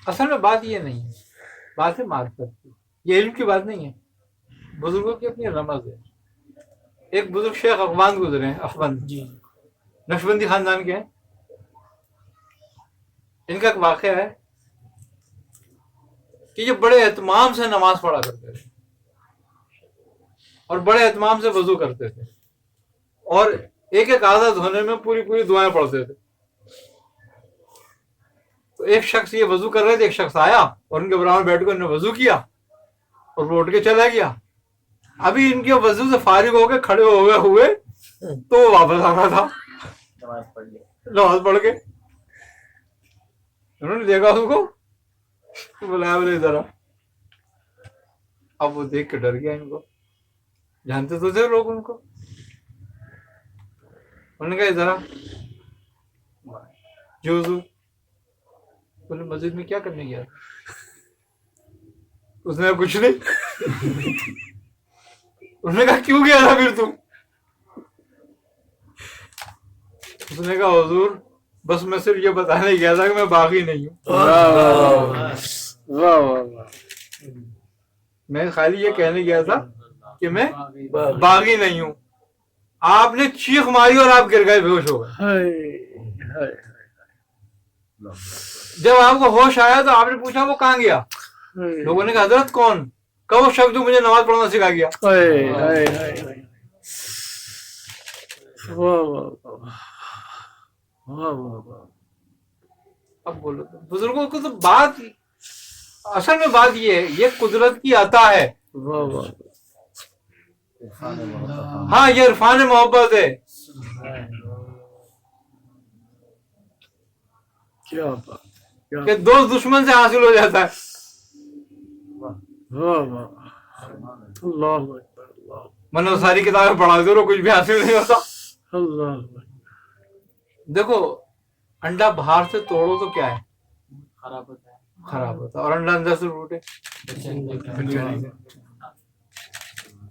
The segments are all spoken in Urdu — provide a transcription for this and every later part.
اصل میں بات یہ نہیں ہے، بات ہے معرفت کی، یہ علم کی بات نہیں ہے، بزرگوں کی اپنی رمز ہے۔ ایک بزرگ شیخ اخوند گزرے ہیں، اخوند نقشبندی خاندان کے ہیں۔ ان کا ایک واقعہ ہے کہ یہ بڑے اہتمام سے نماز پڑھا کرتے تھے اور بڑے اہتمام سے وضو کرتے تھے اور ایک ایک آدھا دھونے میں پوری پوری دعائیں پڑھتے تھے۔ تو ایک شخص یہ وضو کر رہے تھے، ایک شخص آیا اور ان کے برابر بیٹھ کر انہوں نے وضو کیا اور وہ اٹھ کے چلا گیا۔ ابھی ان کے وضو سے فارغ ہو کے کھڑے ہو گئے ہوئے تو وہ واپس آ رہا تھا نماز پڑھ کے۔ انہوں نے دیکھا اس کو، بلایا بولے ذرا۔ اب وہ دیکھ کے ڈر گیا ان کو، جانتے تو تھے لوگ ان کو۔ انہوں نے کہا ذرا جو حضور، بولے مسجد میں کیا کرنے گیا؟ اس نے کچھ نہیں۔ انہوں نے کہا کیوں گیا تھا پھر تم؟ اس نے کہا حضور بس میں صرف یہ بتانے گیا تھا کہ میں باغی نہیں ہوں، میں خالی یہ کہنے گیا تھا کہ میں باغی نہیں ہوں۔ آپ نے چیخ ماری اور آپ گر گئے، بے ہوش ہو گئے۔ جب آپ کو ہوش آیا تو آپ نے پوچھا وہ کہاں گیا؟ لوگوں نے کہا حضرت کون؟ کہ وہ شخص جو مجھے نماز پڑھنا سکھا گیا۔ اب بولو بزرگوں کو تو بات، اصل میں بات یہ ہے، یہ قدرت کی عطا ہے۔ ہاں یہ عرفان محبت ہے کہ دوست دشمن سے حاصل ہو جاتا ہے۔ منو ساری کتابیں پڑھا دو کچھ بھی حاصل نہیں ہوتا۔ دیکھو انڈا باہر سے توڑو تو کیا ہے؟ خراب ہوتا ہے۔ اور انڈا اندر سے ٹوٹے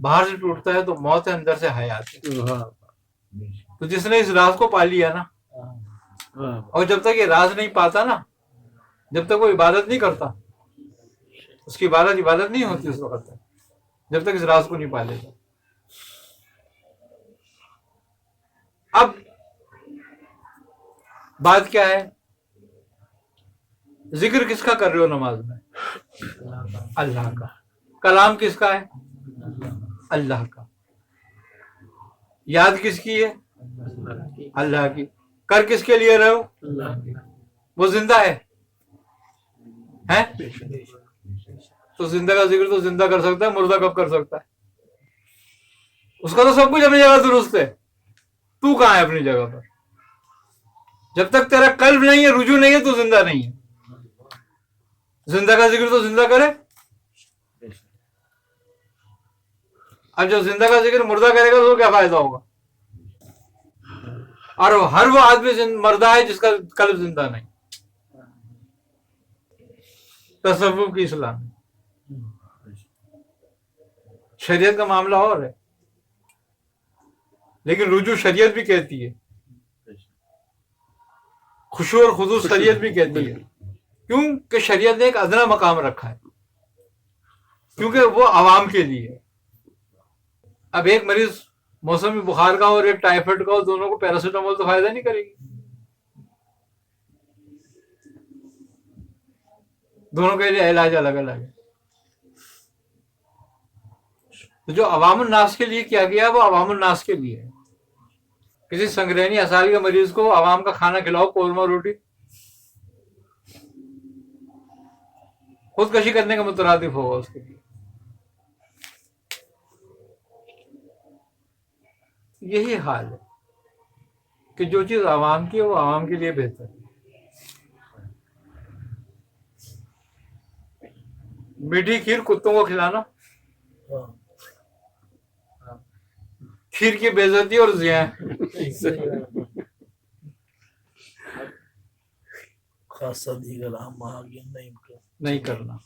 باہر سے ٹوٹتا ہے تو موت ہے، اندر سے حیات ہے۔ تو جس نے اس راز کو پا لیا نا، اور جب تک یہ راز نہیں پاتا نا، جب تک وہ عبادت نہیں کرتا، اس کی عبادت نہیں ہوتی اس وقت تک، جب تک اس راز کو نہیں پا لیتا۔ اب بات کیا ہے؟ ذکر کس کا کر رہے ہو نماز میں؟ اللہ کا۔ کلام کس کا ہے؟ اللہ کا۔ یاد کس کی ہے؟ اللہ کی۔ کر کس کے لیے رہے ہو؟ وہ زندہ ہے تو زندہ کا ذکر تو زندہ کر سکتا ہے، مردہ کب کر سکتا ہے؟ اس کا تو سب کچھ اپنی جگہ درست ہے، تو کہاں ہے اپنی جگہ پر؟ جب تک تیرا قلب نہیں ہے، رجوع نہیں ہے، تو زندہ نہیں ہے۔ زندہ کا ذکر تو زندہ کرے، اب جب زندہ کا ذکر مردہ کرے گا تو کیا فائدہ ہوگا؟ اور ہر وہ آدمی مردہ ہے جس کا قلب زندہ نہیں۔ تصوف کی اسلام، شریعت کا معاملہ اور ہے، لیکن رجوع شریعت بھی کہتی ہے، خشوع اور خضوع شریعت بھی کہتی ہے۔ کیوں کہ شریعت نے ایک ادنا مقام رکھا ہے، کیونکہ وہ عوام کے لیے ہے۔ اب ایک مریض موسمی بخار کا اور ایک ٹائیفائڈ کا، دونوں کو پیراسیٹامول تو فائدہ نہیں کرے گی، دونوں کے لیے علاج الگ الگ ہے۔ تو جو عوام الناس کے لیے کیا گیا وہ عوام الناس کے لیے ہے۔ کسی سنگرینی اسال کے مریض کو عوام کا کھانا کھلاؤ، قورمہ روٹی، خودکشی کرنے کا مترادف ہوگا اس کے لیے۔ یہی حال ہے کہ جو چیز عوام کی ہے وہ عوام کے لیے بہتر ہے۔ میٹھی کھیر کتوں کو کھلانا، کھیر کی بے عزتی اور زیاں خاصا دیگر عام آگے نہیں کرنا۔